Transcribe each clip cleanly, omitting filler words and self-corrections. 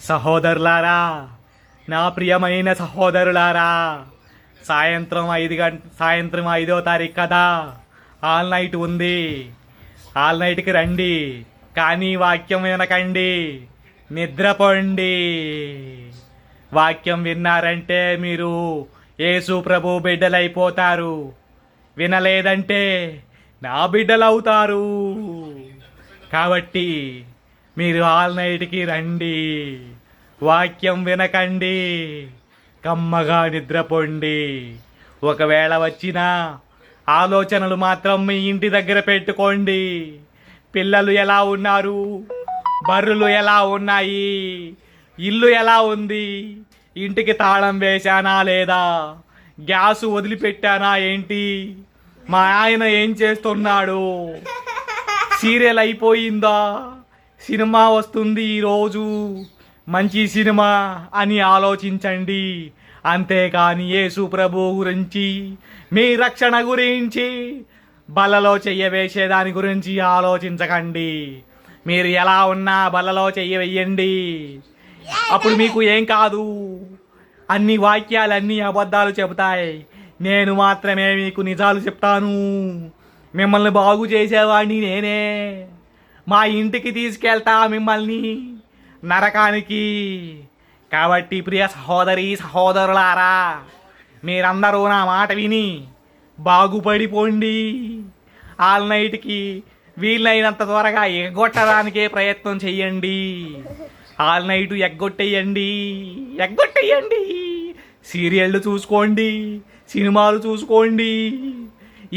సహోదరులారా, నా ప్రియమైన సహోదరులారా, సాయంత్రం 5వ తారీఖు కదా, ఆల్ నైట్ ఉంది. ఆల్ నైట్కి రండి, కానీ వాక్యం వినకండి, నిద్రపోండి. వాక్యం విన్నారంటే మీరు యేసు ప్రభు బిడ్డలైపోతారు, వినలేదంటే నా బిడ్డలవుతారు. కాబట్టి మీరు ఆల్ నైట్కి రండి, వాక్యం వినకండి, కమ్మగా నిద్రపోండి. ఒకవేళ వచ్చిన ఆలోచనలు మాత్రం మీ ఇంటి దగ్గర పెట్టుకోండి. పిల్లలు ఎలా ఉన్నారు, బర్రెలు ఎలా ఉన్నాయి, ఇల్లు ఎలా ఉంది, ఇంటికి తాళం వేశానా లేదా, గ్యాసు వదిలిపెట్టానా ఏంటి, మా ఆయన ఏం చేస్తున్నాడు, సీరియల్ అయిపోయిందా, సినిమా వస్తుంది ఈరోజు, మంచి సినిమా అని ఆలోచించండి. అంతేకాని యేసు ప్రభు గురించి, మీ రక్షణ గురించి, బలలో చెయ్య వేసేదాని గురించి ఆలోచించకండి. మీరు ఎలా ఉన్నా బలలో చెయ్య వెయ్యండి, అప్పుడు మీకు ఏం కాదు. అన్ని వాక్యాలన్నీ అబద్ధాలు చెబుతాయి, నేను మాత్రమే మీకు నిజాలు చెప్తాను. మిమ్మల్ని బాగు చేసేవాడిని నేనే. మా ఇంటికి తీసుకెళ్తా మిమ్మల్ని నరకానికి. కాబట్టి ప్రియ సహోదరులారా, మీరందరూ నా మాట విని బాగుపడిపోండి. ఆల్ నైట్కి వీలైనంత త్వరగా ఎగ్గొట్టడానికే ప్రయత్నం చెయ్యండి. All night ఎగ్గొట్టేయండి. సీరియళ్ళు చూసుకోండి, సినిమాలు చూసుకోండి,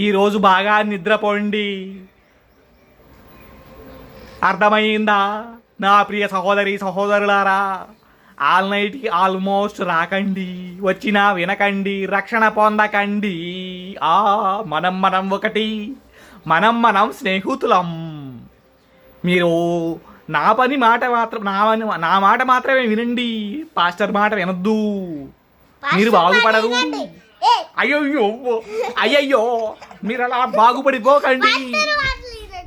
ఈరోజు బాగా నిద్రపోండి. అర్థమైందా నా ప్రియ సహోదరులారా? ఆల్ నైట్కి ఆల్మోస్ట్ రాకండి, వచ్చినా వినకండి, రక్షణ పొందకండి. మనం ఒకటి, మనం స్నేహితులం. మీరు నా మాట మాత్రమే వినండి, పాస్టర్ మాట వినొద్దు, మీరు బాగుపడరు. అయ్యయ్యో మీరు అలా బాగుపడిపోకండి.